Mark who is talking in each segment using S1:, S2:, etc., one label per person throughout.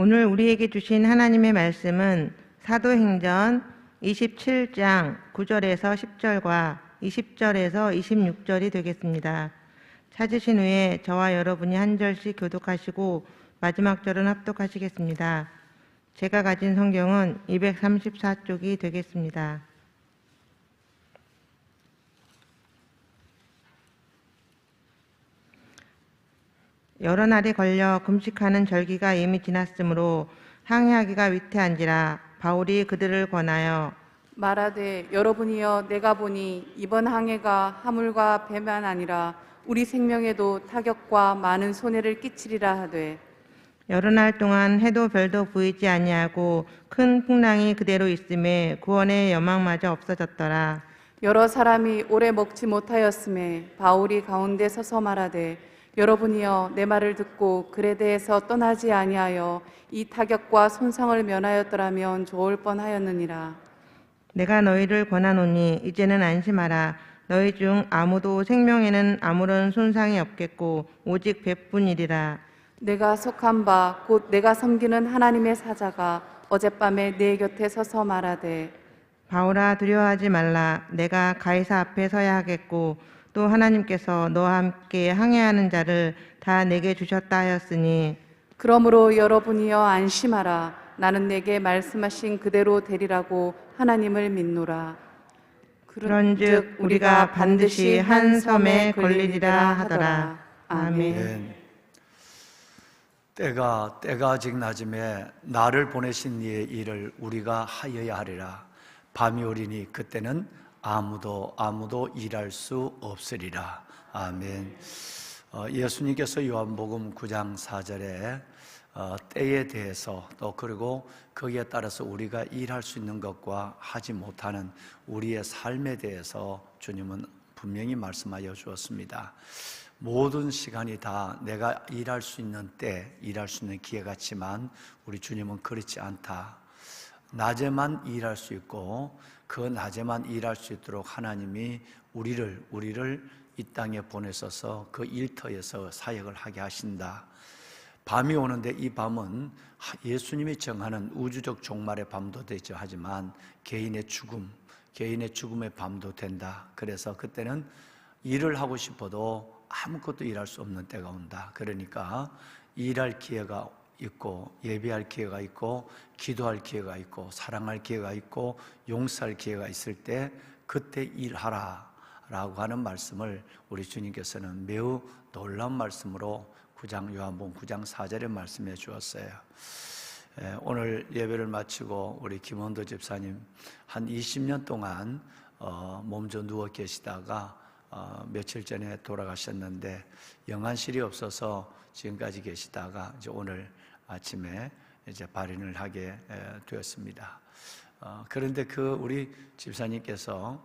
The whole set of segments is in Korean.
S1: 오늘 우리에게 주신 하나님의 말씀은 사도행전 27장 9절에서 10절과 20절에서 26절이 되겠습니다. 찾으신 후에 저와 여러분이 한 절씩 교독하시고 마지막 절은 합독하시겠습니다. 제가 가진 성경은 234쪽이 되겠습니다. 여러 날이 걸려 금식하는 절기가 이미 지났으므로 항해하기가 위태한지라 바울이 그들을 권하여
S2: 말하되 여러분이여 내가 보니 이번 항해가 화물과 배만 아니라 우리 생명에도 타격과 많은 손해를 끼치리라 하되
S1: 여러 날 동안 해도 별도 보이지 아니하고 큰 풍랑이 그대로 있음에 구원의 여망마저 없어졌더라.
S2: 여러 사람이 오래 먹지 못하였음에 바울이 가운데 서서 말하되 여러분이여 내 말을 듣고 그레데에서 떠나지 아니하여 이 타격과 손상을 면하였더라면 좋을 뻔하였느니라.
S1: 내가 너희를 권하노니 이제는 안심하라. 너희 중 아무도 생명에는 아무런 손상이 없겠고 오직 배뿐이리라.
S2: 내가 속한 바 곧 내가 섬기는 하나님의 사자가 어젯밤에 내 곁에 서서 말하되
S1: 바울아 두려워하지 말라. 내가 가이사 앞에 서야 하겠고 또 하나님께서 너와 함께 항해하는 자를 다 내게 주셨다 하였으니
S2: 그러므로 여러분이여 안심하라. 나는 내게 말씀하신 그대로 되리라고 하나님을 믿노라.
S1: 그런즉 우리가 반드시 한 섬에 걸리리라 하더라. 아멘.
S3: 때가 아직 낮음에 나를 보내신 이의 일을 우리가 하여야 하리라. 밤이 오리니 그때는 아무도 일할 수 없으리라. 아멘. 예수님께서 요한복음 9장 4절에 때에 대해서 또 그리고 거기에 따라서 우리가 일할 수 있는 것과 하지 못하는 우리의 삶에 대해서 주님은 분명히 말씀하여 주었습니다. 모든 시간이 다 내가 일할 수 있는 때, 일할 수 있는 기회 같지만 우리 주님은 그렇지 않다. 낮에만 일할 수 있고 그 낮에만 일할 수 있도록 하나님이 우리를 이 땅에 보내셔서 그 일터에서 사역을 하게 하신다. 밤이 오는데 이 밤은 예수님이 정하는 우주적 종말의 밤도 되죠. 하지만 개인의 죽음의 밤도 된다. 그래서 그때는 일을 하고 싶어도 아무것도 일할 수 없는 때가 온다. 그러니까 일할 기회가 있고 예배할 기회가 있고 기도할 기회가 있고 사랑할 기회가 있고 용서할 기회가 있을 때 그때 일하라 라고 하는 말씀을 우리 주님께서는 매우 놀라운 말씀으로 요한복음 9장 4절에 말씀해 주었어요. 오늘 예배를 마치고 우리 김원도 집사님 한 20년 동안 몸져 누워 계시다가 며칠 전에 돌아가셨는데 영안실이 없어서 지금까지 계시다가 이제 오늘 아침에 이제 발인을 하게 되었습니다. 그런데 우리 집사님께서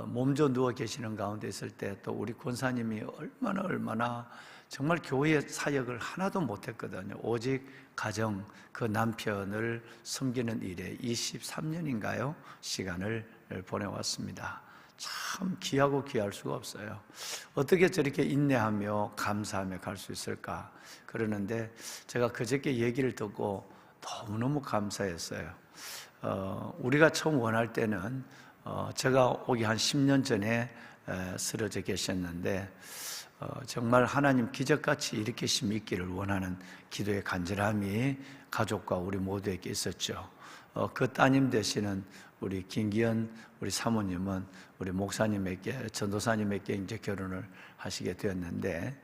S3: 몸져 누워 계시는 가운데 있을 때 또 우리 권사님이 얼마나 정말 교회 사역을 하나도 못했거든요. 오직 가정, 그 남편을 섬기는 일에 23년인가요? 시간을 보내왔습니다. 참 귀하고 귀할 수가 없어요. 어떻게 저렇게 인내하며 감사하며 갈 수 있을까? 그러는데 제가 그저께 얘기를 듣고 너무너무 감사했어요. 우리가 처음 원할 때는 제가 오기 한 10년 전에 쓰러져 계셨는데 정말 하나님 기적같이 일으키심이 있기를 원하는 기도의 간절함이 가족과 우리 모두에게 있었죠. 그 따님 되시는 우리 김기현 우리 사모님은 우리 목사님에게 전도사님에게 이제 결혼을 하시게 되었는데,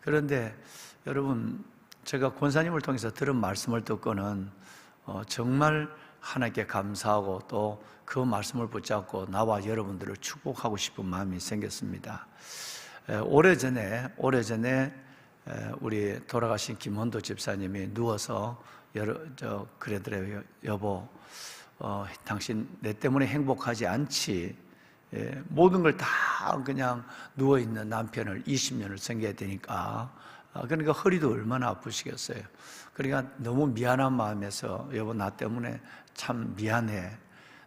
S3: 그런데 여러분 제가 권사님을 통해서 들은 말씀을 듣고는 정말 하나님께 감사하고 또 그 말씀을 붙잡고 나와 여러분들을 축복하고 싶은 마음이 생겼습니다. 오래전에 우리 돌아가신 김원도 집사님이 누워서 그러더래요. 여보, 당신 내 때문에 행복하지 않지? 모든 걸 다 그냥 누워있는 남편을 20년을 섬겨야 되니까 그러니까 허리도 얼마나 아프시겠어요. 그러니까 너무 미안한 마음에서 여보 나 때문에 참 미안해,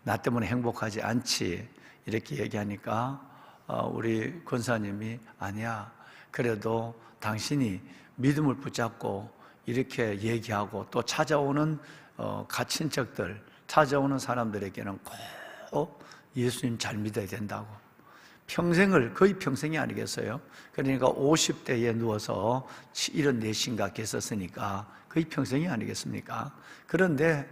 S3: 나 때문에 행복하지 않지? 이렇게 얘기하니까 우리 권사님이 아니야, 그래도 당신이 믿음을 붙잡고 이렇게 얘기하고 또 찾아오는 가친척들, 찾아오는 사람들에게는 꼭 예수님 잘 믿어야 된다고. 평생을, 거의 평생이 아니겠어요? 그러니까 50대에 누워서 74시인가 계셨으니까 거의 평생이 아니겠습니까? 그런데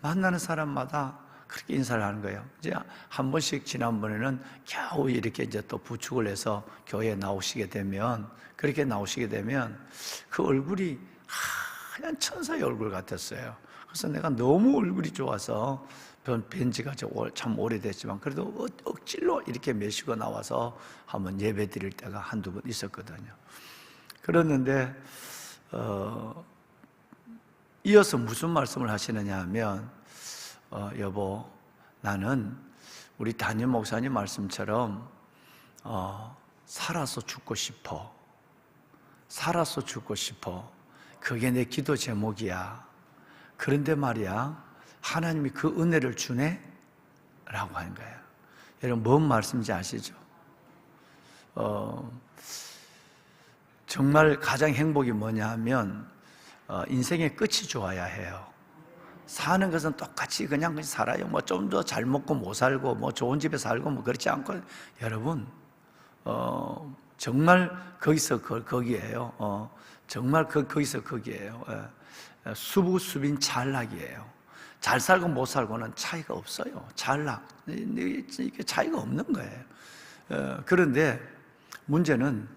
S3: 만나는 사람마다 그렇게 인사를 하는 거예요. 이제 한 번씩 지난번에는 겨우 이렇게 이제 또 부축을 해서 교회에 나오시게 되면, 그렇게 나오시게 되면 그 얼굴이 하얀 천사의 얼굴 같았어요. 그래서 내가 너무 얼굴이 좋아서 뵌 지가 참 오래됐지만 그래도 억지로 이렇게 메시고 나와서 한번 예배 드릴 때가 한두 번 있었거든요. 그랬는데 이어서 무슨 말씀을 하시느냐 하면 여보, 나는 우리 담임 목사님 말씀처럼 살아서 죽고 싶어. 살아서 죽고 싶어. 그게 내 기도 제목이야. 그런데 말이야, 하나님이 그 은혜를 주네? 라고 하는 거예요. 여러분, 뭔 말씀인지 아시죠? 정말 가장 행복이 뭐냐 하면 인생의 끝이 좋아야 해요. 사는 것은 똑같이 그냥 살아요. 뭐 좀 더 잘 먹고 못 살고, 뭐 좋은 집에 살고, 뭐 그렇지 않고, 여러분, 정말 거기서 거기에요. 정말 거기서 거기에요. 수부수빈 찰락이에요. 잘 살고 못 살고는 차이가 없어요. 찰락. 이게 차이가 없는 거예요. 그런데 문제는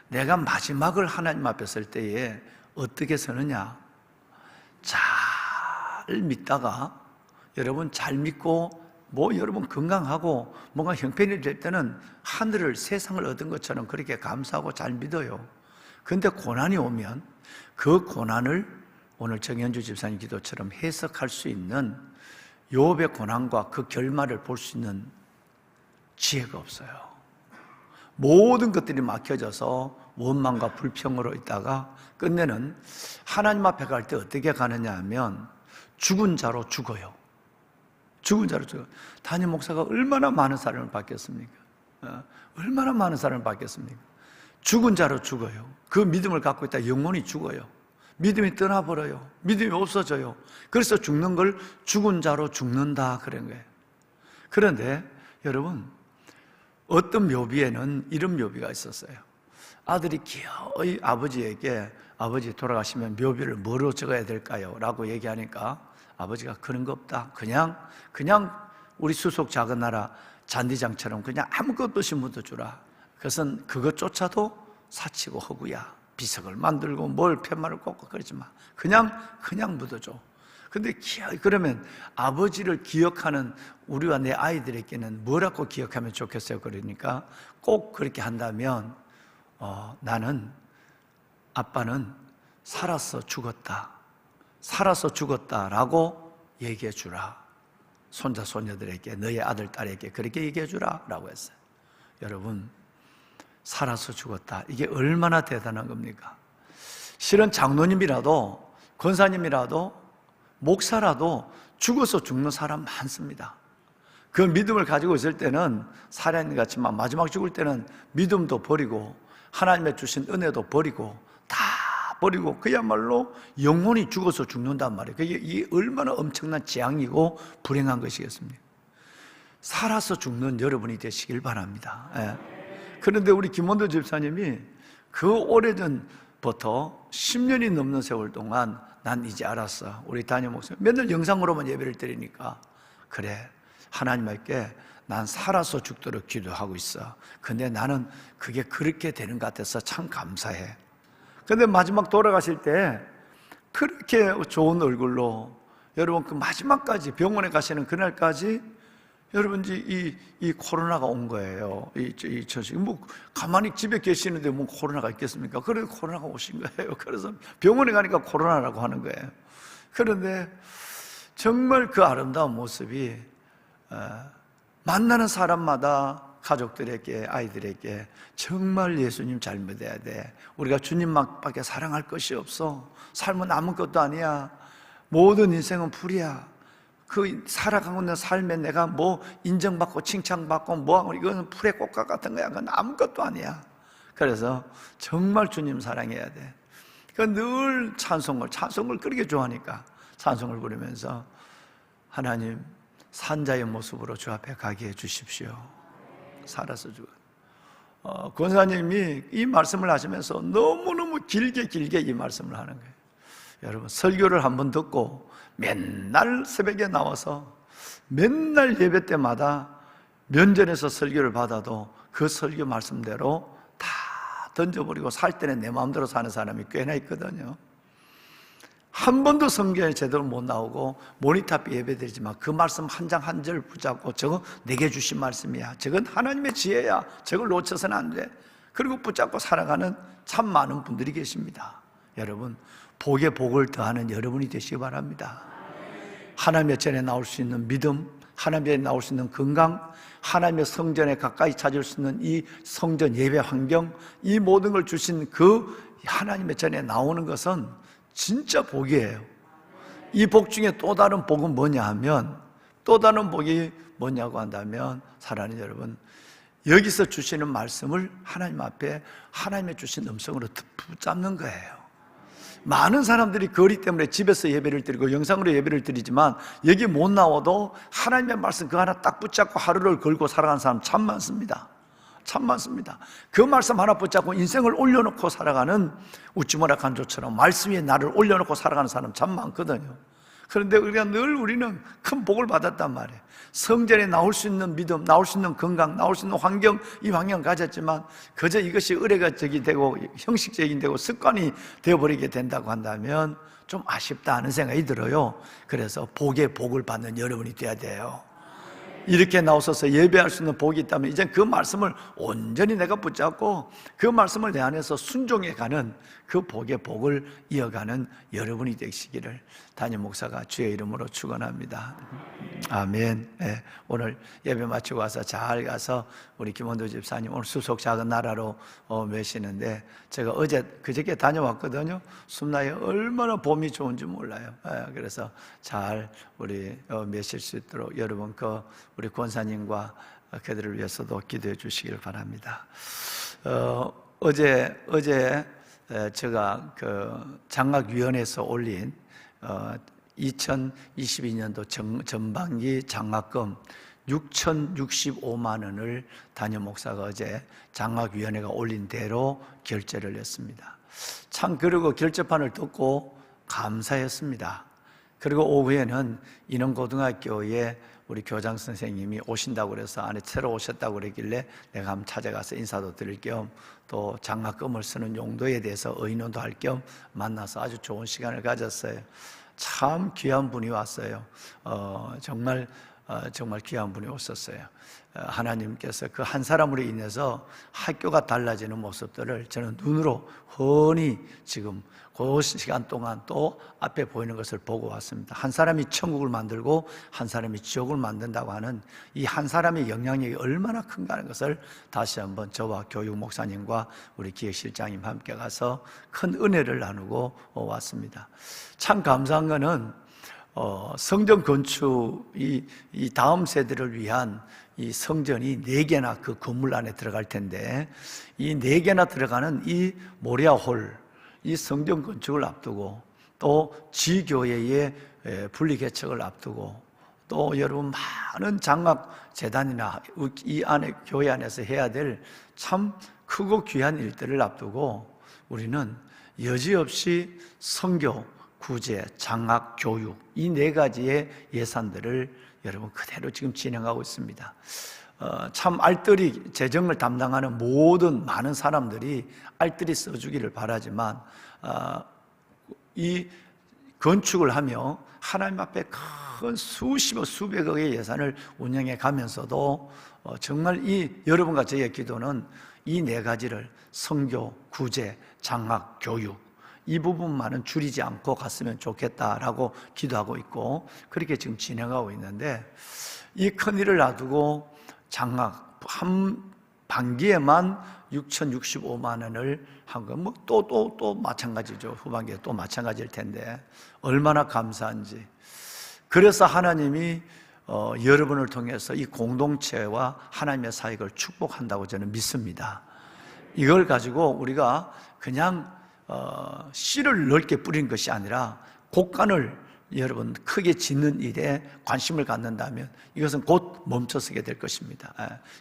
S3: 내가 마지막을 하나님 앞에 설 때에 어떻게 서느냐. 잘 믿다가, 여러분 잘 믿고 뭐 여러분 건강하고 뭔가 형편이 될 때는 하늘을, 세상을 얻은 것처럼 그렇게 감사하고 잘 믿어요. 근데 고난이 오면 그 고난을 오늘 정현주 집사님 기도처럼 해석할 수 있는, 욥의 고난과 그 결말을 볼 수 있는 지혜가 없어요. 모든 것들이 막혀져서 원망과 불평으로 있다가 끝내는 하나님 앞에 갈 때 어떻게 가느냐 하면 죽은 자로 죽어요. 죽은 자로 죽어요. 담임 목사가 얼마나 많은 사람을 바뀌었습니까? 얼마나 많은 사람을 바뀌었습니까? 죽은 자로 죽어요. 그 믿음을 갖고 있다 영혼이 죽어요. 믿음이 떠나버려요. 믿음이 없어져요. 그래서 죽는 걸 죽은 자로 죽는다 그런 거예요. 그런데 여러분, 어떤 묘비에는 이런 묘비가 있었어요. 아들이 기어이 아버지에게, 아버지 돌아가시면 묘비를 뭐로 적어야 될까요? 라고 얘기하니까 아버지가 그런 거 없다. 그냥 우리 수속 작은 나라 잔디장처럼 그냥 아무것도 없이 묻어주라. 그것은 그것조차도 사치고 허구야. 비석을 만들고 뭘 팻말을 꽂고 그러지 마. 그냥 묻어줘. 근데 그러면 아버지를 기억하는 우리와 내 아이들에게는 뭐라고 기억하면 좋겠어요? 그러니까 꼭 그렇게 한다면 나는, 아빠는 살아서 죽었다. 살아서 죽었다라고 얘기해 주라. 손자 손녀들에게, 너의 아들 딸에게 그렇게 얘기해 주라 라고 했어요. 여러분, 살아서 죽었다. 이게 얼마나 대단한 겁니까? 실은 장로님이라도, 권사님이라도, 목사라도 죽어서 죽는 사람 많습니다. 그 믿음을 가지고 있을 때는 살아있는 것 같지만 마지막 죽을 때는 믿음도 버리고 하나님의 주신 은혜도 버리고 다 버리고 그야말로 영혼이 죽어서 죽는단 말이에요. 이게 얼마나 엄청난 재앙이고 불행한 것이겠습니까? 살아서 죽는 여러분이 되시길 바랍니다. 그런데 우리 김원도 집사님이 그 오래전부터 10년이 넘는 세월 동안 난 이제 알았어. 우리 담임 목사님 맨날 영상으로만 예배를 드리니까 그래, 하나님께 난 살아서 죽도록 기도하고 있어. 근데 나는 그게 그렇게 되는 것 같아서 참 감사해. 근데 마지막 돌아가실 때 그렇게 좋은 얼굴로, 여러분 그 마지막까지 병원에 가시는 그날까지 여러분 이 코로나가 온 거예요. 뭐 가만히 집에 계시는데 뭐 코로나가 있겠습니까? 그래서 코로나가 오신 거예요. 그래서 병원에 가니까 코로나라고 하는 거예요. 그런데 정말 그 아름다운 모습이 만나는 사람마다 가족들에게, 아이들에게 정말 예수님 잘 믿어야 돼. 우리가 주님밖에 사랑할 것이 없어. 삶은 아무것도 아니야. 모든 인생은 풀이야. 그 살아가고 있는 삶에 내가 뭐 인정받고 칭찬받고 뭐하고 이거는 풀의 꽃과 같은 거야. 그건 아무것도 아니야. 그래서 정말 주님 사랑해야 돼. 늘 찬송을 그렇게 좋아하니까 찬송을 부르면서 하나님 산자의 모습으로 주 앞에 가게 해 주십시오. 살아서 주고. 권사님이 이 말씀을 하시면서 너무너무 길게 이 말씀을 하는 거예요. 여러분, 설교를 한번 듣고 맨날 새벽에 나와서 맨날 예배 때마다 면전에서 설교를 받아도 그 설교 말씀대로 다 던져버리고 살 때는 내 마음대로 사는 사람이 꽤나 있거든요. 한 번도 성경에 제대로 못 나오고 모니터 앞에 예배드리지만 그 말씀 한 장 한 절 붙잡고 저거 내게 주신 말씀이야, 저건 하나님의 지혜야, 저걸 놓쳐서는 안 돼, 그리고 붙잡고 살아가는 참 많은 분들이 계십니다. 여러분, 복에 복을 더하는 여러분이 되시기 바랍니다. 하나님의 전에 나올 수 있는 믿음, 하나님의 전에 나올 수 있는 건강, 하나님의 성전에 가까이 찾을 수 있는 이 성전 예배 환경, 이 모든 걸 주신 그 하나님의 전에 나오는 것은 진짜 복이에요. 이 복 중에 또 다른 복은 뭐냐 하면, 또 다른 복이 뭐냐고 한다면, 사랑하는 여러분, 여기서 주시는 말씀을 하나님 앞에 하나님의 주신 음성으로 붙잡는 거예요. 많은 사람들이 거리 때문에 집에서 예배를 드리고 영상으로 예배를 드리지만 여기 못 나와도 하나님의 말씀 그 하나 딱 붙잡고 하루를 걸고 살아가는 사람 참 많습니다. 참 많습니다. 그 말씀 하나 붙잡고 인생을 올려놓고 살아가는 우찌모라 간조처럼 말씀 위에 나를 올려놓고 살아가는 사람 참 많거든요. 그런데 우리는 큰 복을 받았단 말이에요. 성전에 나올 수 있는 믿음, 나올 수 있는 건강, 나올 수 있는 환경, 이 환경 가졌지만 그저 이것이 의례가 되고 형식적인 되고 습관이 되어버리게 된다고 한다면 좀 아쉽다 하는 생각이 들어요. 그래서 복에 복을 받는 여러분이 돼야 돼요. 이렇게 나오셔서 예배할 수 있는 복이 있다면 이제 그 말씀을 온전히 내가 붙잡고 그 말씀을 내 안에서 순종해가는 그 복의 복을 이어가는 여러분이 되시기를 담임 목사가 주의 이름으로 축원합니다. 아멘. 네, 오늘 예배 마치고 와서 잘 가서 우리 김원도 집사님 오늘 수속 작은 나라로 메시는데 제가 그저께 다녀왔거든요. 숨나에 얼마나 봄이 좋은지 몰라요. 그래서 잘 우리 메실 수 있도록 여러분 우리 권사님과 그들을 위해서도 기도해 주시길 바랍니다. 어제 제가 그 장학위원회에서 올린 2022년도 전반기 장학금 6,065만 원을 담임 목사가 어제 장학위원회가 올린 대로 결제를 했습니다. 참, 그리고 결제판을 듣고 감사했습니다. 그리고 오후에는 인원고등학교에 우리 교장 선생님이 오신다고 그래서 안에 새로 오셨다고 그랬길래 내가 한번 찾아가서 인사도 드릴 겸 또 장학금을 쓰는 용도에 대해서 의논도 할 겸 만나서 아주 좋은 시간을 가졌어요. 참 귀한 분이 왔어요. 정말 귀한 분이 오셨어요. 하나님께서 그 한 사람으로 인해서 학교가 달라지는 모습들을 저는 눈으로 훤히 지금 그 시간 동안 또 앞에 보이는 것을 보고 왔습니다. 한 사람이 천국을 만들고 한 사람이 지옥을 만든다고 하는 이 한 사람의 영향력이 얼마나 큰가 하는 것을 다시 한번 저와 교육 목사님과 우리 기획실장님 함께 가서 큰 은혜를 나누고 왔습니다. 참 감사한 거는 성전 건축, 이 다음 세대를 위한 이 성전이 4개나 그 건물 안에 들어갈 텐데, 이 4개나 들어가는 이 모리아홀, 이 성전 건축을 앞두고 또 지교회의 분리개척을 앞두고 또 여러분 많은 장학재단이나 이 안에 교회 안에서 해야 될 참 크고 귀한 일들을 앞두고 우리는 여지없이 선교, 구제, 장학, 교육 이 4가지의 예산들을 여러분 그대로 지금 진행하고 있습니다. 참 알뜰히 재정을 담당하는 모든 많은 사람들이 알뜰히 써주기를 바라지만 이 건축을 하며 하나님 앞에 큰 수십억 수백억의 예산을 운영해 가면서도 정말 여러분과 저의 기도는 이 4가지를 선교, 구제, 장학, 교육 이 부분만은 줄이지 않고 갔으면 좋겠다라고 기도하고 있고 그렇게 지금 진행하고 있는데, 이 큰일을 놔두고 장학 한 반기에만 6,065만 원을 한 건 또 마찬가지죠. 후반기에 또 마찬가지일 텐데 얼마나 감사한지. 그래서 하나님이 여러분을 통해서 이 공동체와 하나님의 사역을 축복한다고 저는 믿습니다. 이걸 가지고 우리가 그냥 씨를 넓게 뿌리는 것이 아니라 곡간을 여러분 크게 짓는 일에 관심을 갖는다면 이것은 곧 멈춰서게 될 것입니다.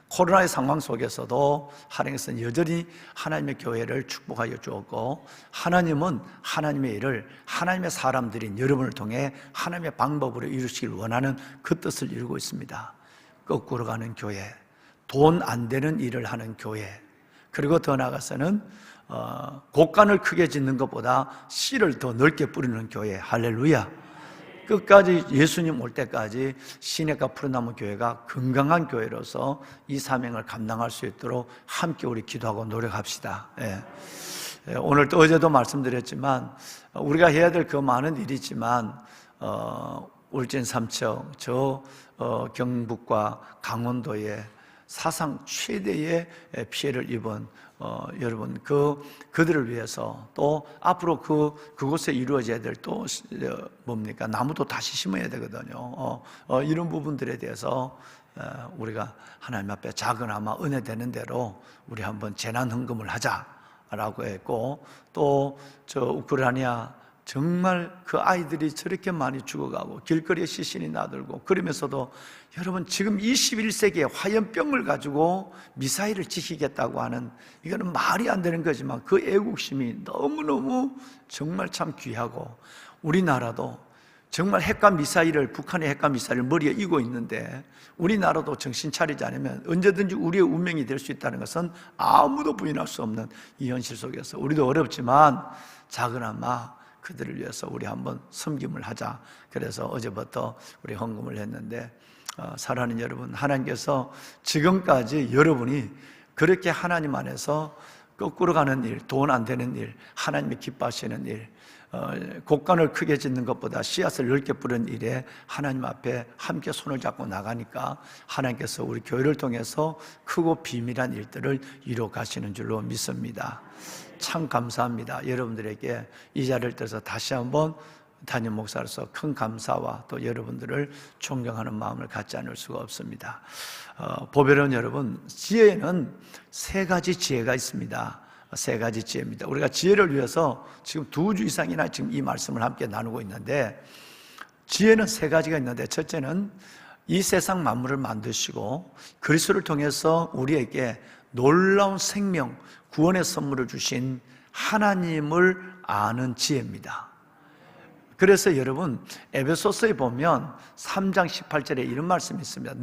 S3: 코로나의 상황 속에서도 하나님께서는 여전히 하나님의 교회를 축복하여 주었고, 하나님은 하나님의 일을 하나님의 사람들인 여러분을 통해 하나님의 방법으로 이루시길 원하는 그 뜻을 이루고 있습니다. 거꾸로 가는 교회, 돈 안 되는 일을 하는 교회, 그리고 더 나아가서는 곡간을 크게 짓는 것보다 씨를 더 넓게 뿌리는 교회. 할렐루야. 끝까지 예수님 올 때까지 시내가 푸른나무 교회가 건강한 교회로서 이 사명을 감당할 수 있도록 함께 우리 기도하고 노력합시다. 오늘 또 어제도 말씀드렸지만 우리가 해야 될 그 많은 일이지만 울진 삼척, 경북과 강원도에 사상 최대의 피해를 입은 여러분 그들을 위해서 또 앞으로 그곳에 이루어져야 될 또 뭡니까? 나무도 다시 심어야 되거든요. 이런 부분들에 대해서 우리가 하나님 앞에 작은아마 은혜 되는 대로 우리 한번 재난 헌금을 하자라고 했고, 또 저 우크라이나 정말 그 아이들이 저렇게 많이 죽어가고 길거리에 시신이 나들고, 그러면서도 여러분 지금 21세기에 화염병을 가지고 미사일을 지키겠다고 하는, 이거는 말이 안 되는 거지만 그 애국심이 너무너무 정말 참 귀하고, 우리나라도 정말 핵과 미사일을, 북한의 핵과 미사일을 머리에 이고 있는데 우리나라도 정신 차리지 않으면 언제든지 우리의 운명이 될 수 있다는 것은 아무도 부인할 수 없는 이 현실 속에서 우리도 어렵지만 작은아마 그들을 위해서 우리 한번 섬김을 하자. 그래서 어제부터 우리 헌금을 했는데, 사랑하는 여러분, 하나님께서 지금까지 여러분이 그렇게 하나님 안에서 거꾸로 가는 일, 돈 안 되는 일, 하나님이 기뻐하시는 일, 곡간을 크게 짓는 것보다 씨앗을 넓게 뿌리는 일에 하나님 앞에 함께 손을 잡고 나가니까 하나님께서 우리 교회를 통해서 크고 비밀한 일들을 이루어 가시는 줄로 믿습니다. 참 감사합니다. 여러분들에게 이 자리를 통해서 다시 한번 담임 목사로서 큰 감사와 또 여러분들을 존경하는 마음을 갖지 않을 수가 없습니다. 보배로운 여러분, 지혜에는 세 가지 지혜가 있습니다. 세 가지 지혜입니다. 우리가 지혜를 위해서 지금 2주 이상이나 지금 이 말씀을 함께 나누고 있는데, 지혜는 세 가지가 있는데, 첫째는 이 세상 만물을 만드시고 그리스도를 통해서 우리에게 놀라운 생명, 구원의 선물을 주신 하나님을 아는 지혜입니다. 그래서 여러분, 에베소서에 보면 3장 18절에 이런 말씀이 있습니다.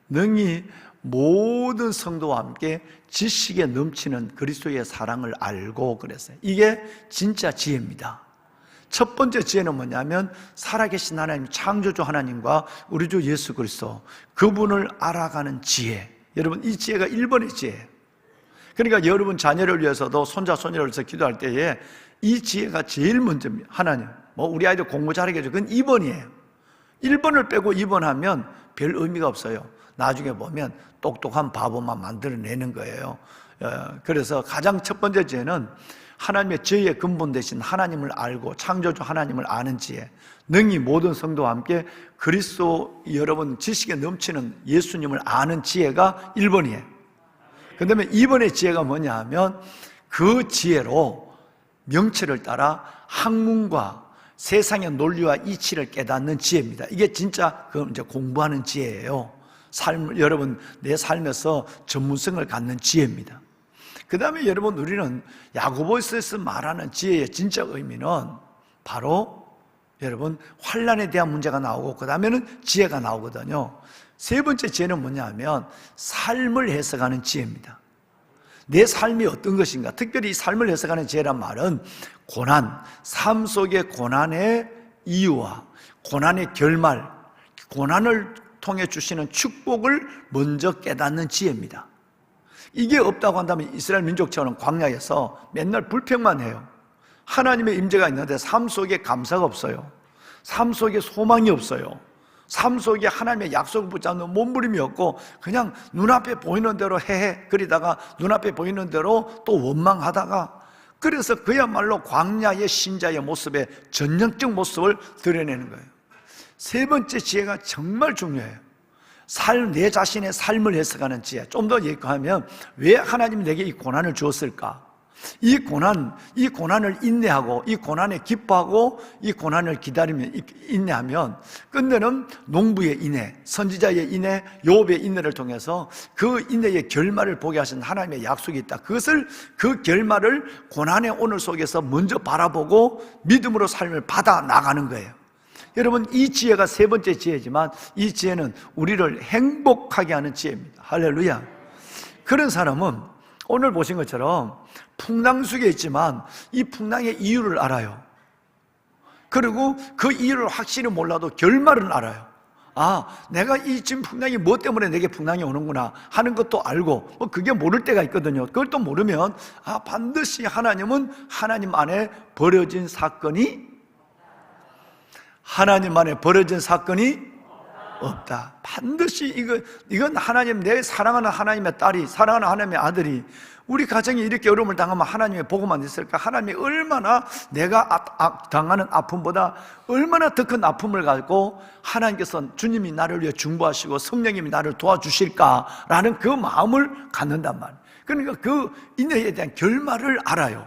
S3: 능히 모든 성도와 함께 지식에 넘치는 그리스도의 사랑을 알고, 그랬어요. 이게 진짜 지혜입니다. 첫 번째 지혜는 뭐냐면 살아계신 하나님, 창조주 하나님과 우리 주 예수 그리스도, 그분을 알아가는 지혜. 여러분, 이 지혜가 1번의 지혜예요. 그러니까 여러분 자녀를 위해서도 손자 손녀를 위해서 기도할 때에 이 지혜가 제일 먼저입니다. 하나님, 우리 아이들 공부 잘하게 해줘. 그건 2번이에요. 1번을 빼고 2번 하면 별 의미가 없어요. 나중에 보면 똑똑한 바보만 만들어내는 거예요. 그래서 가장 첫 번째 지혜는 하나님의 지혜의 근본 대신 하나님을 알고 창조주 하나님을 아는 지혜. 능히 모든 성도와 함께 그리스도, 여러분 지식에 넘치는 예수님을 아는 지혜가 1번이에요. 그 다음에 2번의 지혜가 뭐냐 하면 그 지혜로 명철을 따라 학문과 세상의 논리와 이치를 깨닫는 지혜입니다. 이게 진짜 이제 공부하는 지혜예요. 여러분 내 삶에서 전문성을 갖는 지혜입니다. 그 다음에 여러분, 우리는 야고보서에서 말하는 지혜의 진짜 의미는 바로 여러분 환난에 대한 문제가 나오고 그 다음에는 지혜가 나오거든요. 세 번째 지혜는 뭐냐 하면 삶을 해석하는 지혜입니다. 내 삶이 어떤 것인가, 특별히 이 삶을 해석하는 지혜란 말은 고난, 삶 속의 고난의 이유와 고난의 결말, 고난을 통해 주시는 축복을 먼저 깨닫는 지혜입니다. 이게 없다고 한다면 이스라엘 민족처럼 광야에서 맨날 불평만 해요. 하나님의 임재가 있는데 삶 속에 감사가 없어요. 삶 속에 소망이 없어요. 삶 속에 하나님의 약속을 붙잡는 몸부림이 없고 그냥 눈앞에 보이는 대로 해해 그러다가 눈앞에 보이는 대로 또 원망하다가, 그래서 그야말로 광야의 신자의 모습의 전형적 모습을 드러내는 거예요. 세 번째 지혜가 정말 중요해요. 내 자신의 삶을 해석하는 지혜. 좀 더 얘기하면 왜 하나님이 내게 이 고난을 주었을까? 이 고난을 인내하고, 이 고난에 기뻐하고, 이 고난을 기다리며 인내하면 끝내는 농부의 인내, 선지자의 인내, 욥의 인내를 통해서 그 인내의 결말을 보게 하신 하나님의 약속이 있다. 그 결말을 고난의 오늘 속에서 먼저 바라보고 믿음으로 삶을 받아 나가는 거예요. 여러분, 이 지혜가 세 번째 지혜지만 이 지혜는 우리를 행복하게 하는 지혜입니다. 할렐루야. 그런 사람은 오늘 보신 것처럼 풍랑 속에 있지만 이 풍랑의 이유를 알아요. 그리고 그 이유를 확실히 몰라도 결말은 알아요. 아, 내가 이 지금 풍랑이 뭐 때문에 내게 풍랑이 오는구나 하는 것도 알고, 그게 모를 때가 있거든요. 그걸 또 모르면 반드시 하나님은 하나님 안에 벌어진 사건이 없다. 반드시 이건 하나님, 내 사랑하는 하나님의 딸이, 사랑하는 하나님의 아들이 우리 가정이 이렇게 어려움을 당하면 하나님의 복음만 있을까? 하나님이 얼마나 내가 당하는 아픔보다 얼마나 더 큰 아픔을 가지고 하나님께서 주님이 나를 위해 중보하시고 성령님이 나를 도와주실까라는 그 마음을 갖는단 말이에요. 그러니까 그 인내에 대한 결말을 알아요.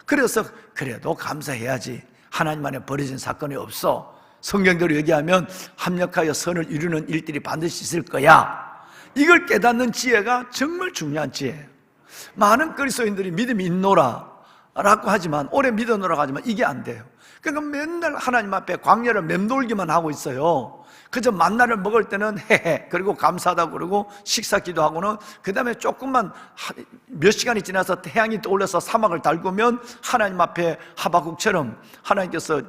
S3: 그래서 그래도 감사해야지. 하나님 안에 버려진 사건이 없어. 성경대로 얘기하면 합력하여 선을 이루는 일들이 반드시 있을 거야. 이걸 깨닫는 지혜가 정말 중요한 지혜예요. 많은 그리스도인들이 믿음이 있노라 라고 하지만, 오래 믿어노라고 하지만 이게 안 돼요. 그러니까 맨날 하나님 앞에 광야를 맴돌기만 하고 있어요. 그저 만나를 먹을 때는 헤헤 그리고 감사하다고 그러고 식사 기도하고는 그 다음에 조금만 몇 시간이 지나서 태양이 떠올라서 사막을 달구면 하나님 앞에 하박국처럼 하나님께서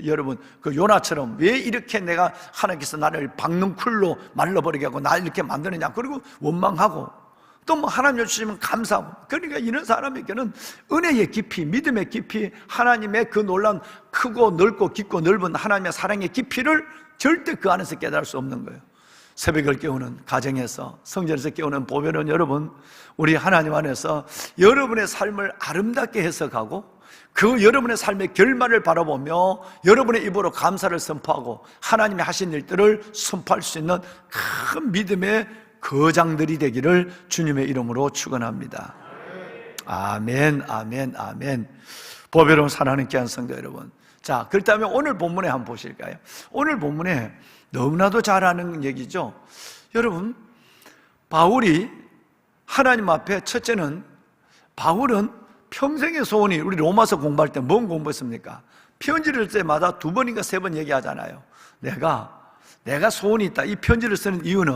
S3: 여러분 그 요나처럼 왜 이렇게 내가 하나님께서 나를 박는 쿨로 말라버리게 하고 나 이렇게 만드느냐, 그리고 원망하고 또 뭐 하나님 주시면 감사하고. 그러니까 이런 사람에게는 은혜의 깊이, 믿음의 깊이, 하나님의 그 놀라운 크고 넓고 깊고 넓은 하나님의 사랑의 깊이를 절대 그 안에서 깨달을 수 없는 거예요. 새벽을 깨우는 가정에서, 성전에서 깨우는 보배는 여러분, 우리 하나님 안에서 여러분의 삶을 아름답게 해석하고 그 여러분의 삶의 결말을 바라보며 여러분의 입으로 감사를 선포하고 하나님이 하신 일들을 선포할 수 있는 큰 믿음의 거장들이 되기를 주님의 이름으로 축원합니다. 아멘, 아멘, 아멘. 보배로운 사랑하는 귀한 성도 여러분, 자, 그렇다면 오늘 본문에 한번 보실까요? 오늘 본문에 너무나도 잘 아는 얘기죠. 여러분, 바울이 하나님 앞에, 첫째는 바울은 평생의 소원이, 우리 로마서 공부할 때 뭔 공부했습니까? 편지를 쓸 때마다 2번인가 3번 얘기하잖아요. 내가 소원이 있다. 이 편지를 쓰는 이유는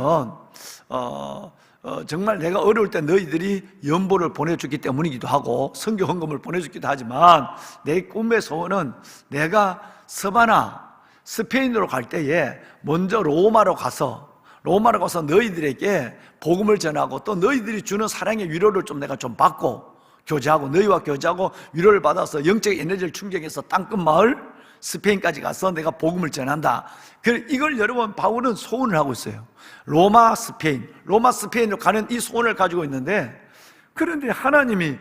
S3: 정말 내가 어려울 때 너희들이 연보를 보내줬기 때문이기도 하고 선교 헌금을 보내줬기도 하지만 내 꿈의 소원은 내가 서바나 스페인으로 갈 때에 먼저 로마로 가서 너희들에게 복음을 전하고 또 너희들이 주는 사랑의 위로를 좀 내가 좀 받고 교제하고 너희와 교제하고 위로를 받아서 영적 에너지를 충전해서 땅끝 마을 스페인까지 가서 내가 복음을 전한다. 이걸 여러분 바울은 소원을 하고 있어요. 로마 스페인으로 가는 이 소원을 가지고 있는데, 그런데 하나님이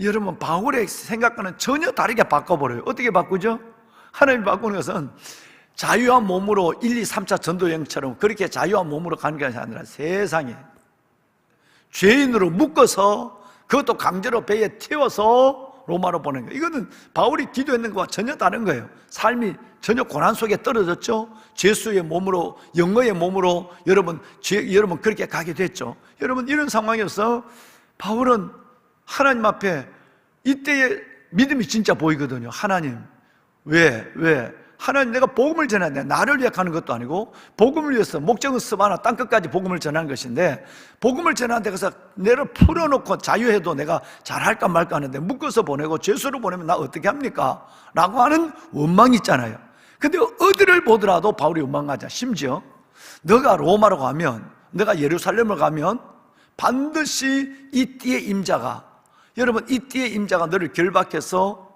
S3: 여러분 바울의 생각과는 전혀 다르게 바꿔버려요. 어떻게 바꾸죠? 하나님이 바꾸는 것은 자유한 몸으로 1, 2, 3차 전도 여행처럼 그렇게 자유한 몸으로 가는 게 아니라 세상에 죄인으로 묶어서 그것도 강제로 배에 태워서 로마로 보낸 거예요. 이거는 바울이 기도했는 것과 전혀 다른 거예요. 삶이 전혀 고난 속에 떨어졌죠. 죄수의 몸으로, 영어의 몸으로 여러분 그렇게 가게 됐죠. 여러분, 이런 상황에서 바울은 하나님 앞에 이때의 믿음이 진짜 보이거든요. 하나님, 왜? 하나님, 내가 복음을 전하는데 나를 위해 가는 것도 아니고 복음을 위해서, 목적은 스바나 땅끝까지 복음을 전하는 것인데 복음을 전하는데 가서 내를 풀어놓고 자유해도 내가 잘할까 말까 하는데 묶어서 보내고 죄수로 보내면 나 어떻게 합니까? 라고 하는 원망이 있잖아요. 근데 어디를 보더라도 바울이 원망하자. 심지어 너가 로마로 가면, 너가 예루살렘을 가면 반드시 이 띠의 임자가, 여러분 이 띠의 임자가 너를 결박해서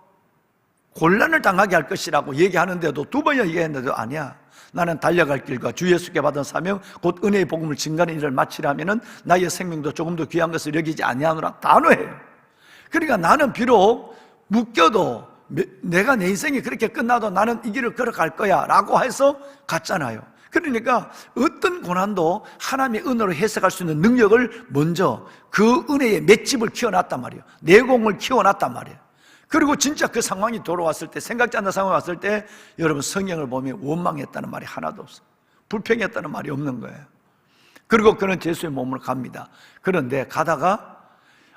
S3: 곤란을 당하게 할 것이라고 얘기하는데도 2번이나 얘기했는데도 아니야. 나는 달려갈 길과 주 예수께 받은 사명 곧 은혜의 복음을 증거하는 일을 마치려면은 나의 생명도 조금 더 귀한 것을 여기지 아니하노라. 단호해요. 그러니까 나는 비록 묶여도 내가 내 인생이 그렇게 끝나도 나는 이 길을 걸어갈 거야 라고 해서 갔잖아요. 그러니까 어떤 고난도 하나님의 은혜로 해석할 수 있는 능력을 먼저 그 은혜의 맷집을 키워놨단 말이에요. 내공을 키워놨단 말이에요. 그리고 진짜 그 상황이 돌아왔을 때, 생각지 않는 상황이 왔을 때 여러분 성경을 보면 원망했다는 말이 하나도 없어요. 불평했다는 말이 없는 거예요. 그리고 그는 예수의 몸으로 갑니다. 그런데 가다가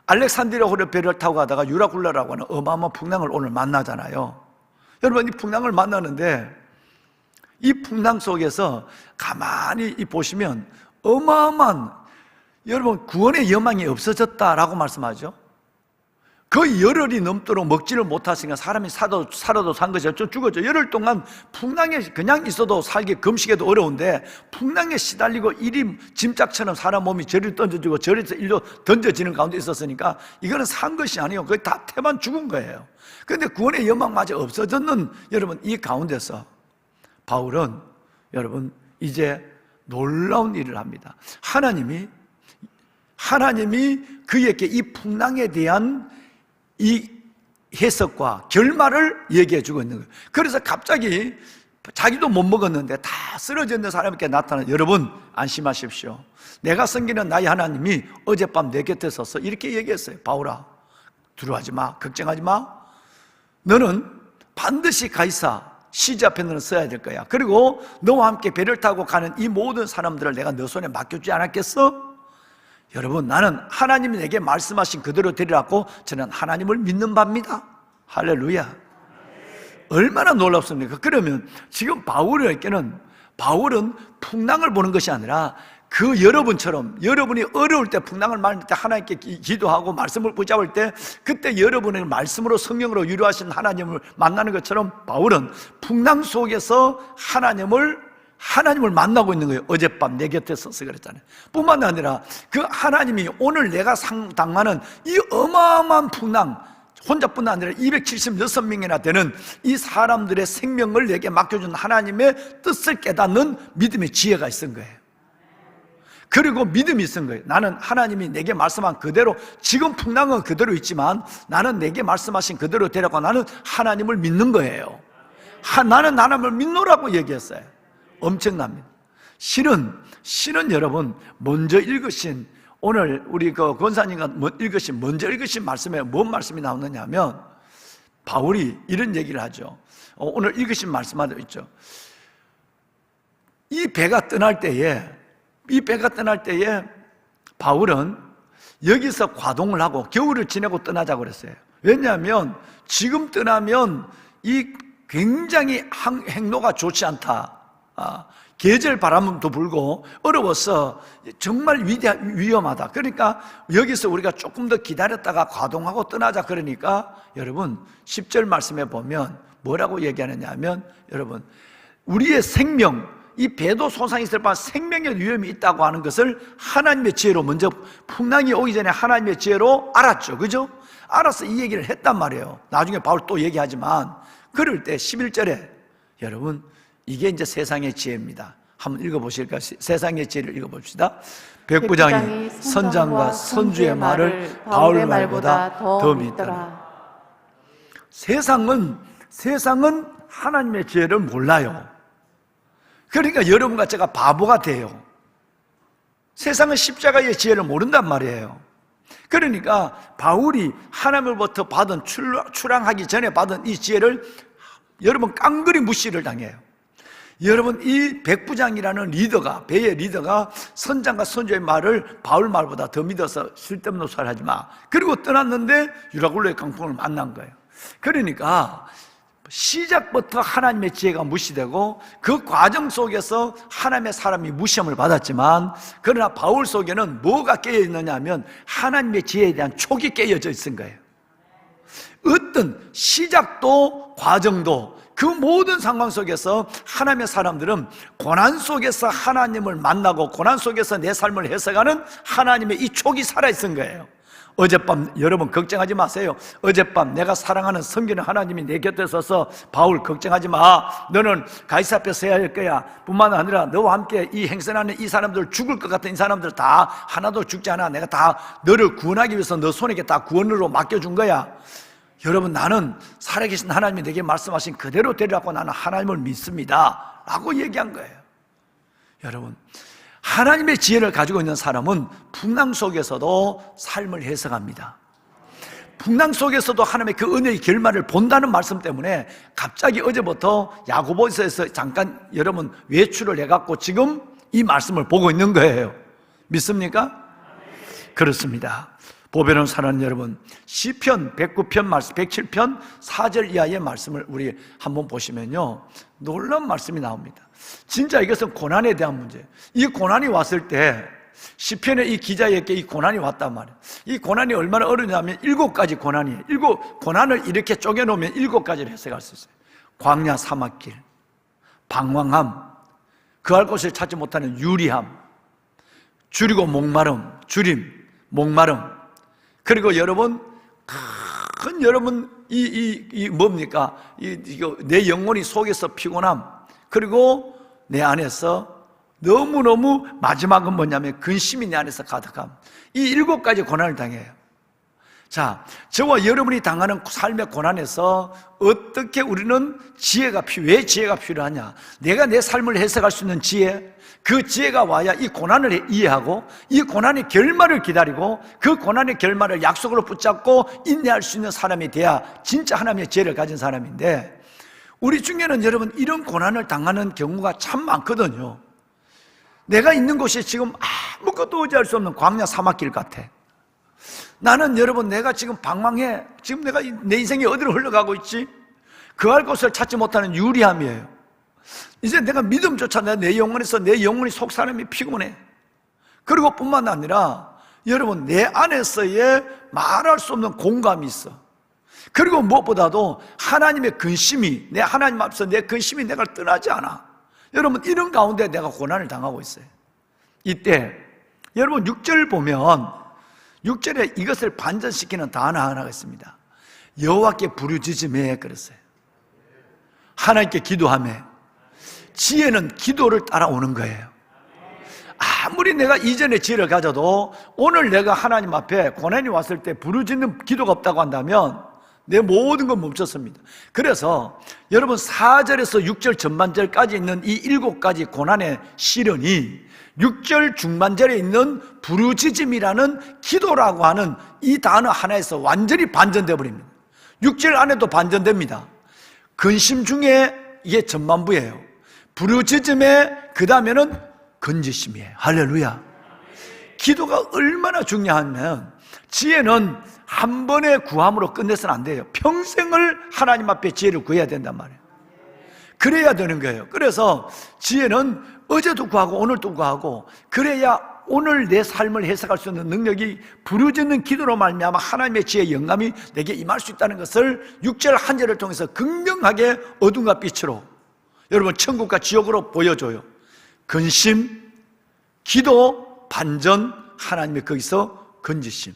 S3: 알렉산드리아 호를 배를 타고 가다가 유라굴라라고 하는 어마어마한 풍랑을 오늘 만나잖아요. 여러분 이 풍랑을 만나는데 이 풍랑 속에서 가만히 보시면 어마어마한 여러분 구원의 여망이 없어졌다라고 말씀하죠. 거의 열흘이 넘도록 먹지를 못하시니까 사람이 살아도 산 것이 죽었죠. 열흘 동안 풍랑에 그냥 있어도 살기 금식에도 어려운데 풍랑에 시달리고 이리 짐짝처럼 사람 몸이 저리 던져지고 저리서 일로 던져지는 가운데 있었으니까 이거는 산 것이 아니에요. 거의 다 태만 죽은 거예요. 그런데 구원의 여망마저 없어졌는 여러분 이 가운데서 바울은 여러분 이제 놀라운 일을 합니다. 하나님이 그에게 이 풍랑에 대한 이 해석과 결말을 얘기해 주고 있는 거예요. 그래서 갑자기 자기도 못 먹었는데 다 쓰러져 있는 사람에게 나타나 여러분 안심하십시오. 내가 섬기는 나의 하나님이 어젯밤 내 곁에 서서 이렇게 얘기했어요. 바울아, 두려워하지 마, 걱정하지 마. 너는 반드시 가이사 시제 앞에 너는 써야 될 거야. 그리고 너와 함께 배를 타고 가는 이 모든 사람들을 내가 너 손에 맡겨주지 않았겠어? 여러분 나는 하나님이 내게 말씀하신 그대로 되리라고 저는 하나님을 믿는 바입니다. 할렐루야. 얼마나 놀랍습니까? 그러면 지금 바울은 풍랑을 보는 것이 아니라 그 여러분처럼 여러분이 어려울 때 풍랑을 만날 때 하나님께 기도하고 말씀을 붙잡을 때 그때 여러분의 말씀으로 성령으로 유료하신 하나님을 만나는 것처럼 바울은 풍랑 속에서 하나님을 만나고 있는 거예요. 어젯밤 내 곁에 서서 그랬잖아요. 뿐만 아니라 그 하나님이 오늘 내가 당하는 이 어마어마한 풍랑 혼자뿐 아니라 276명이나 되는 이 사람들의 생명을 내게 맡겨준 하나님의 뜻을 깨닫는 믿음의 지혜가 있은 거예요. 그리고 믿음이 있은 거예요. 나는 하나님이 내게 말씀한 그대로 지금 풍랑은 그대로 있지만 나는 내게 말씀하신 그대로 되라고 나는 하나님을 믿는 거예요. 나는 하나님을 믿노라고 얘기했어요. 엄청납니다. 실은 여러분 먼저 읽으신 오늘 우리 그 권사님과 먼저 읽으신 말씀에 뭔 말씀이 나오느냐 하면 바울이 이런 얘기를 하죠. 오늘 읽으신 말씀 하나 있죠. 이 배가 떠날 때에 바울은 여기서 과동을 하고 겨울을 지내고 떠나자고 그랬어요. 왜냐하면 지금 떠나면 이 굉장히 행로가 좋지 않다. 계절 바람도 불고 어려워서 정말 위험하다. 그러니까 여기서 우리가 조금 더 기다렸다가 과동하고 떠나자. 그러니까 여러분 10절 말씀에 보면 뭐라고 얘기하느냐 하면 여러분 우리의 생명, 이 배도 손상이 있을 바 생명의 위험이 있다고 하는 것을 하나님의 지혜로 먼저 풍랑이 오기 전에 하나님의 지혜로 알았죠. 그죠? 알아서 이 얘기를 했단 말이에요. 나중에 바울 또 얘기하지만 그럴 때 11절에 여러분 이게 이제 세상의 지혜입니다. 한번 읽어보실까요? 세상의 지혜를 읽어봅시다. 백부장이 선장과 선주의 말을 바울 말보다 더 믿더라. 세상은 하나님의 지혜를 몰라요. 그러니까 여러분과 제가 바보가 돼요. 세상은 십자가의 지혜를 모른단 말이에요. 그러니까 바울이 하나님으로부터 받은 출항하기 전에 받은 이 지혜를 여러분 깡그리 무시를 당해요. 여러분 이 백부장이라는 리더가, 배의 리더가 선장과 선주의 말을 바울 말보다 더 믿어서 쓸데없는 소리 하지 마. 그리고 떠났는데 유라굴로의 강풍을 만난 거예요. 그러니까 시작부터 하나님의 지혜가 무시되고 그 과정 속에서 하나님의 사람이 무시함을 받았지만 그러나 바울 속에는 뭐가 깨어 있느냐 하면 하나님의 지혜에 대한 촉이 깨어져 있은 거예요. 어떤 시작도 과정도 그 모든 상황 속에서 하나님의 사람들은 고난 속에서 하나님을 만나고 고난 속에서 내 삶을 해석하는 하나님의 이 촉이 살아있은 거예요. 어젯밤 여러분 걱정하지 마세요. 어젯밤 내가 사랑하는 섬기는 하나님이 내 곁에 서서 바울 걱정하지 마. 너는 가이사 앞에 서야 할 거야. 뿐만 아니라 너와 함께 이 행선하는 이 사람들 죽을 것 같은 이 사람들 다 하나도 죽지 않아. 내가 다 너를 구원하기 위해서 너 손에게 다 구원으로 맡겨준 거야. 여러분 나는 살아계신 하나님이 내게 말씀하신 그대로 되리라고 나는 하나님을 믿습니다 라고 얘기한 거예요. 여러분, 하나님의 지혜를 가지고 있는 사람은 풍랑 속에서도 삶을 해석합니다. 풍랑 속에서도 하나님의 그 은혜의 결말을 본다는 말씀 때문에 갑자기 어제부터 야고보서에서 잠깐 여러분 외출을 해갖고 지금 이 말씀을 보고 있는 거예요. 믿습니까? 그렇습니다. 보배로운 사랑하는 여러분, 시편 109편 말씀, 107편 4절 이하의 말씀을 우리 한번 보시면요, 놀라운 말씀이 나옵니다. 진짜 이것은 고난에 대한 문제. 이 고난이 왔을 때 시편의 이 기자에게 이 고난이 왔단 말이에요. 이 고난이 얼마나 어려냐면 7가지 고난이에요. 고난을 이렇게 쪼개놓으면 7가지를 해석할 수 있어요. 광야 사막길, 방황함, 그할 곳을 찾지 못하는 유리함, 줄이고 목마름, 줄임, 목마름. 그리고 여러분, 여러분, 뭡니까? 내 영혼이 속에서 피곤함. 그리고 내 안에서 너무너무 마지막은 뭐냐면 근심이 내 안에서 가득함. 이 7가지 고난을 당해요. 자, 저와 여러분이 당하는 삶의 고난에서 어떻게 우리는 왜 지혜가 필요하냐? 내가 내 삶을 해석할 수 있는 지혜, 그 지혜가 와야 이 고난을 이해하고 이 고난의 결말을 기다리고 그 고난의 결말을 약속으로 붙잡고 인내할 수 있는 사람이 돼야 진짜 하나님의 지혜를 가진 사람인데, 우리 중에는 여러분 이런 고난을 당하는 경우가 참 많거든요. 내가 있는 곳이 지금 아무것도 의지할 수 없는 광야 사막길 같아. 나는 여러분 내가 지금 방황해. 지금 내가 내 인생이 어디로 흘러가고 있지? 그할 곳을 찾지 못하는 유리함이에요. 이제 내가 믿음조차 내 영혼에서 내 영혼이 속 사람이 피곤해. 그리고 뿐만 아니라 여러분 내 안에서의 말할 수 없는 공감이 있어. 그리고 무엇보다도 하나님의 근심이, 내 하나님 앞에서 내 근심이 내가 떠나지 않아. 여러분 이런 가운데 내가 고난을 당하고 있어요. 이때 여러분 6절 보면 6절에 이것을 반전시키는 단어 하나가 있습니다. 여호와께 부르짖으며 그랬어요. 하나님께 기도하며. 지혜는 기도를 따라오는 거예요. 아무리 내가 이전에 지혜를 가져도 오늘 내가 하나님 앞에 고난이 왔을 때 부르짖는 기도가 없다고 한다면 내 모든 건 멈췄습니다. 그래서 여러분 4절에서 6절 전반절까지 있는 이 7가지 고난의 시련이 6절 중반절에 있는 부르짖음이라는 기도라고 하는 이 단어 하나에서 완전히 반전되어 버립니다. 6절 안에도 반전됩니다. 근심 중에 이게 전반부예요. 부르짖음에 그 다음에는 건지심이에요. 할렐루야. 기도가 얼마나 중요하면 지혜는 한 번의 구함으로 끝내서는 안 돼요. 평생을 하나님 앞에 지혜를 구해야 된단 말이에요. 그래야 되는 거예요. 그래서 지혜는 어제도 구하고 오늘도 구하고, 그래야 오늘 내 삶을 해석할 수 있는 능력이 부르짖는 기도로 말미암아 하나님의 지혜의 영감이 내게 임할 수 있다는 것을 6절 한 절을 통해서 극명하게 어둠과 빛으로 여러분 천국과 지옥으로 보여줘요. 근심, 기도, 반전, 하나님의 거기서 건지심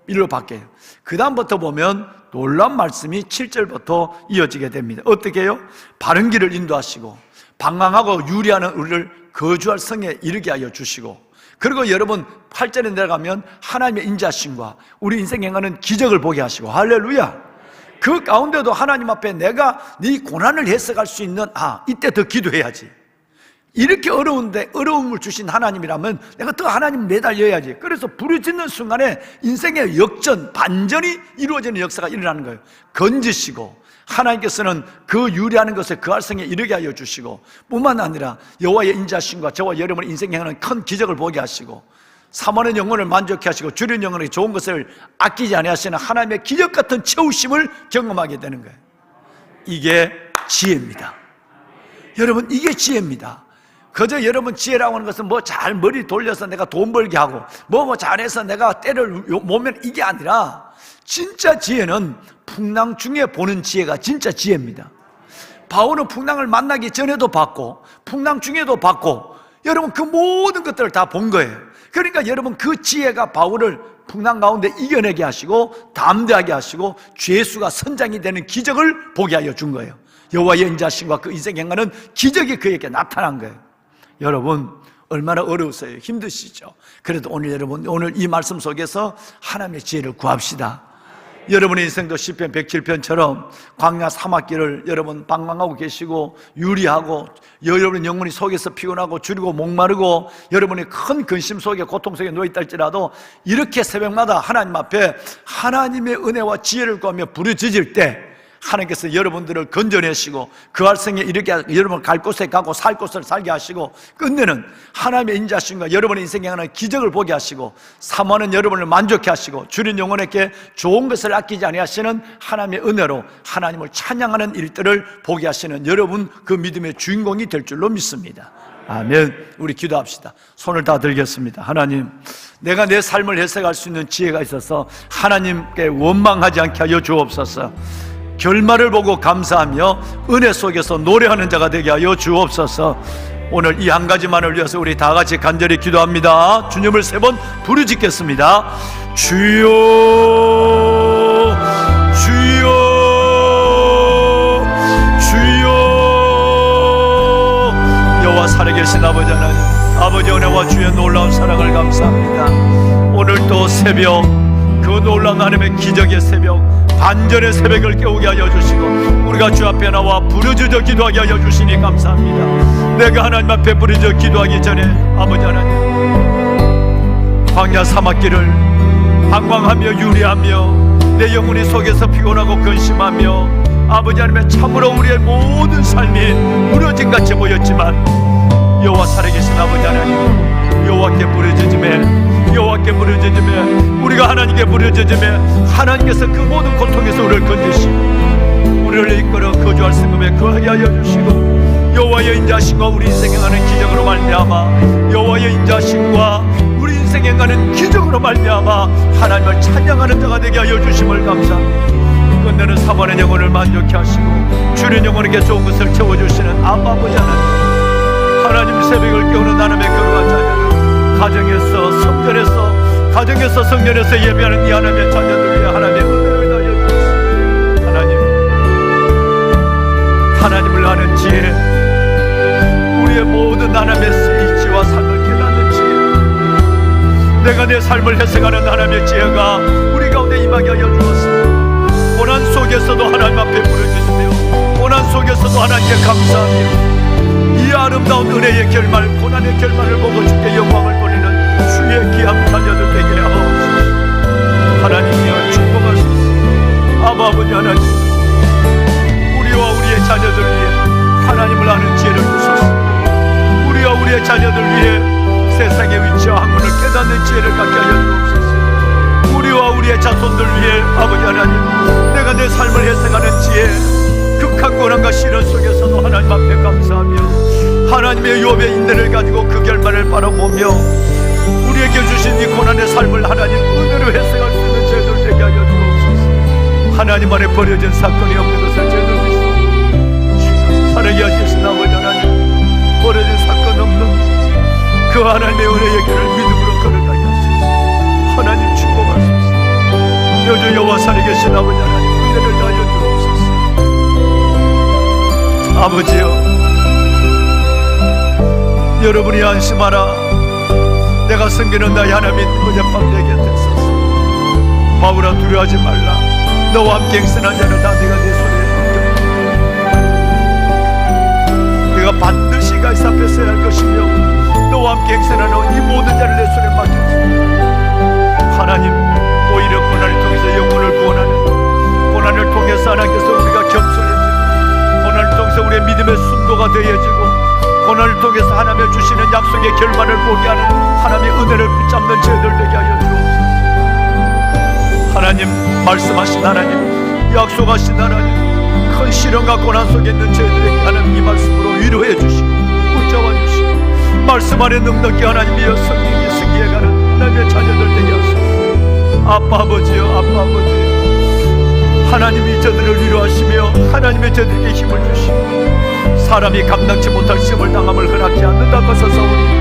S3: 일로 바뀌어요. 그 다음부터 보면 놀라운 말씀이 7절부터 이어지게 됩니다. 어떻게 해요? 바른 길을 인도하시고 방황하고 유리하는 우리를 거주할 성에 이르게 하여 주시고, 그리고 여러분 8절에 내려가면 하나님의 인자하심과 우리 인생 행하는 기적을 보게 하시고, 할렐루야. 그 가운데도 하나님 앞에 내가 네 고난을 해석할 수 있는 이때 더 기도해야지. 이렇게 어려운데 어려움을 주신 하나님이라면 내가 더 하나님 매달려야지. 그래서 부르짖는 순간에 인생의 역전, 반전이 이루어지는 역사가 일어나는 거예요. 건지시고 하나님께서는 그 유리하는 것에 그 할성에 이르게 하여 주시고, 뿐만 아니라 여호와의 인자하심과 저와 여러분의 인생에 행하는 큰 기적을 보게 하시고, 사모하는 영혼을 만족케 하시고 주린 영혼에게 좋은 것을 아끼지 아니하시는 하나님의 기적 같은 채우심을 경험하게 되는 거예요. 이게 지혜입니다. 여러분 이게 지혜입니다. 그저 여러분 지혜라고 하는 것은 뭐 잘 머리 돌려서 내가 돈 벌게 하고 뭐 잘해서 내가 때를 모면 이게 아니라, 진짜 지혜는 풍랑 중에 보는 지혜가 진짜 지혜입니다. 바울은 풍랑을 만나기 전에도 봤고 풍랑 중에도 봤고 여러분 그 모든 것들을 다 본 거예요. 그러니까 여러분 그 지혜가 바울을 풍랑 가운데 이겨내게 하시고 담대하게 하시고 죄수가 선장이 되는 기적을 보게 하여 준 거예요. 여호와의 인자하심과 그 인생 행하는 기적이 그에게 나타난 거예요. 여러분 얼마나 어려우세요? 힘드시죠? 그래도 오늘 여러분 오늘 이 말씀 속에서 하나님의 지혜를 구합시다. 여러분의 인생도 시편 107편처럼 광야 사막길을 여러분 방황하고 계시고 유리하고 여러분 영혼이 속에서 피곤하고 줄이고 목마르고 여러분이 큰 근심 속에 고통 속에 누워있다 할지라도 이렇게 새벽마다 하나님 앞에 하나님의 은혜와 지혜를 구하며 부르짖을 때 하나님께서 여러분들을 건져내시고 그 활성에 이렇게 여러분 갈 곳에 가고 살 곳을 살게 하시고 끝내는 하나님의 인자심과 여러분의 인생에 하는 기적을 보게 하시고 사모하는 여러분을 만족해 하시고 주린 영혼에게 좋은 것을 아끼지 아니하시는 하나님의 은혜로 하나님을 찬양하는 일들을 보게 하시는 여러분 그 믿음의 주인공이 될 줄로 믿습니다. 아멘. 우리 기도합시다. 손을 다 들겠습니다. 하나님, 내가 내 삶을 해석할 수 있는 지혜가 있어서 하나님께 원망하지 않게 하여 주옵소서. 결말을 보고 감사하며 은혜 속에서 노래하는 자가 되게 하여 주옵소서. 오늘 이 한 가지만을 위해서 우리 다 같이 간절히 기도합니다. 주님을 3번 부르짖겠습니다. 주여 주여 주여. 여호와 살아계신 아버지 하나님, 아버지 은혜와 주의 놀라운 사랑을 감사합니다. 오늘 또 새벽 그 놀라운 하나님의 기적의 새벽, 반전의 새벽을 깨우게 하여 주시고 우리가 주 앞에 나와 부르짖어 기도하게 하여 주시니 감사합니다. 내가 하나님 앞에 부르짖어 기도하기 전에 아버지 하나님, 광야 사막길을 방황하며 유리하며 내 영혼이 속에서 피곤하고 근심하며 아버지 하나님의 참으로 우리의 모든 삶이 무너진같이 보였지만 여호와 살아계신 아버지 하나님, 여호와께 부르짖음에 여호와께 부르짖으며 우리가 하나님께 부르짖으며 하나님께서 그 모든 고통에서 우리를 건지시고 우리를 이끌어 거주할 성읍에 거하게 하여 주시고 여호와의 인자심과 우리 인생에 가는 기적으로 말미암아 여호와의 인자심과 우리 인생에 가는 기적으로 말미암아 하나님을 찬양하는 자가 되게 하여 주심을 감사합니다. 끝내는 사모하는 영혼을 만족케 하시고 주린 영혼에게 좋은 것을 채워주시는 아버지 하나님, 새벽을 깨우는 하나님의 거룩한 자녀들, 가정에서 성전에서 성전에서 예배하는 이 하나님의 자녀들 위해 하나님의 은혜를 다하여 주시옵소서. 하나님을 아는 지혜, 우리의 모든 하나님의 이치와 삶을 깨닫는 지혜, 내가 내 삶을 해석하는 하나님의 지혜가 우리 가운데 임하게 하여 주옵소서. 고난 속에서도 하나님 앞에 부르짖으며 고난 속에서도 하나님께 감사하며 이 아름다운 은혜의 결말, 고난의 결말을 보고 주께 영광을 돌리는 주의 귀한 자녀들 되게 하옵소서. 하나님이여 축복하소서. 아버지 하나님, 우리와 우리의 자녀들 위해 하나님을 아는 지혜를 주소서. 우리와 우리의 자녀들 위해 세상의 위치와 학문을 깨닫는 지혜를 갖게 하여 주옵소서. 우리와 우리의 자손들 위해 아버지 하나님, 내가 내 삶을 해석하는 지혜, 극한 고난과 시련 속에서도 하나님 앞에 감사하며 하나님의 유업의 인내를 가지고 그 결말을 바라보며 우리에게 주신 이 고난의 삶을 하나님 은혜로 해석할 수 있는 저희들 되게 하여 주옵소서. 하나님 안에 버려진 사건이 없는 것을 저희들 믿습니다. 살아계 하시는 아버지 하나님, 버려진 사건 없는 그 하나님의 은혜의 길을 믿음으로 걸어가게 하소서. 하나님 축복하소서. 여주 여호와 살아계신 아버지 하나님, 은혜를 다하여 주옵소서. 아버지여, 여러분이 안심하라. 내가 섬기는 나의 하나님 어젯밤 내 곁에 있었어. 바울아, 두려워하지 말라. 너와 함께 행선한 자는 다 내가 내 손에 맡겼다. 내가 반드시 가이사 앞에 서야 할 것이며 너와 함께 행선하는 이 모든 자를 내 손에 맡겼다. 하나님, 오히려 고난을 통해서 영혼을 구원하는, 고난을 통해서 하나님께서 우리가 겸손해지고 고난을 통해서 우리의 믿음의 순도가 되어지고 고난을 통해서 하나님의 주시는 약속의 결말을 보게 하는 하나님의 은혜를 붙잡는 저희들 되게 하여 주옵소서. 하나님, 말씀하신 하나님, 약속하신 하나님, 큰 시련과 고난 속에 있는 저희들에게 하나님 이 말씀으로 위로해 주시고 붙잡아 주시고 말씀 안에 넉넉히 하나님이여 승리해가는 하나님의 자녀들 되게 하소서. 아빠 아버지여, 아빠 아버지여, 하나님이 저들을 위로하시며 하나님의 저들에게 힘을 주시고 사람이 감당치 못할 시험을 당함을 허락지 않는다고 하소서오니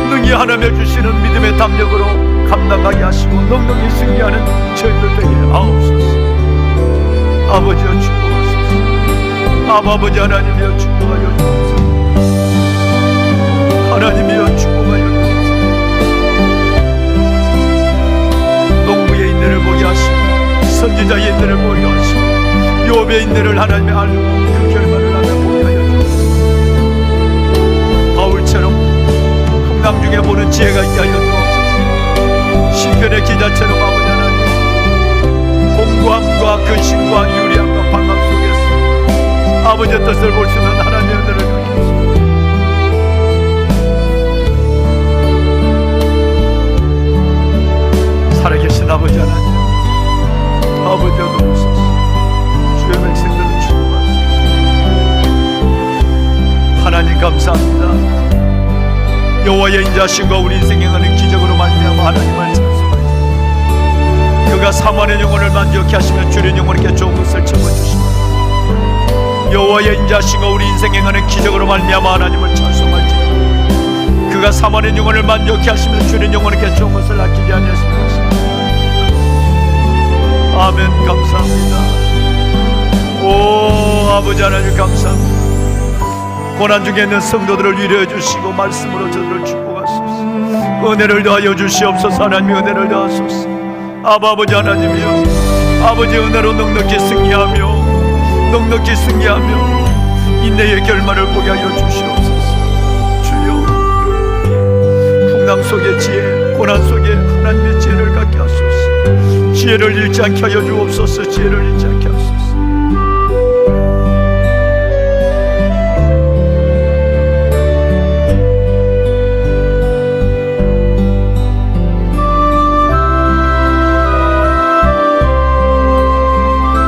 S3: 능히 하나님의 주시는 믿음의 담력으로 감당하게 하시고 넉넉히 승리하는 저희들 되게 하옵소서. 아버지여 축복하소서. 아버지 하나님이여 축복하여 주옵소서. 하나님이여 축복하여 주옵소서. 농부의 인내를 보게 하시고 선지자의 인들을 보게 하시고 욥의 인들을 하나님의 알고 그 결말을 하나님 보게 하여 주옵소서. 바울처럼 풍랑 중에 보는 지혜가 있게 하여 주옵소서. 시편의 기자처럼 아버지 하나님 공고함과 근심과 유리함과 방황 속에서 아버지의 뜻을 볼 수 있는 하나님의 은혜를 주옵소서. 살아계신 아버지 하나님, 아버지여 도우소서. 주의 백성들을 축복하소서. 하나님 감사합니다. 여호와의 인자하심과 우리 인생에 가는 기적으로 말미암아 하나님을 찬송합니다. 그가 사만의 영혼을 만족케 하시며 줄인 영혼에게 좋은 것을 채워주십니다. 여호와의 인자하심과 우리 인생에 가는 기적으로 말미암아 하나님을 찬송할지어다. 그가 사만의 영혼을 만족케 하시며 줄인 영혼에게 좋은 것을 아끼지 아니하시며 아멘. 감사합니다. 오 아버지 하나님 감사합니다. 고난 중에 있는 성도들을 위로해 주시고 말씀으로 저들을 축복하소서. 은혜를 더하여 주시옵소서. 하나님의 은혜를 더하소서. 아버지 하나님이여, 아버지 은혜로 넉넉히 승리하며 인내의 결말을 보게 하여 주시옵소서. 주여, 풍랑 속의 지혜, 고난 속에 하나님의 지혜를 갖게 하소서. 지혜를 잃지 않게 하여 주옵소서. 지혜를 잃지 않게 하소서.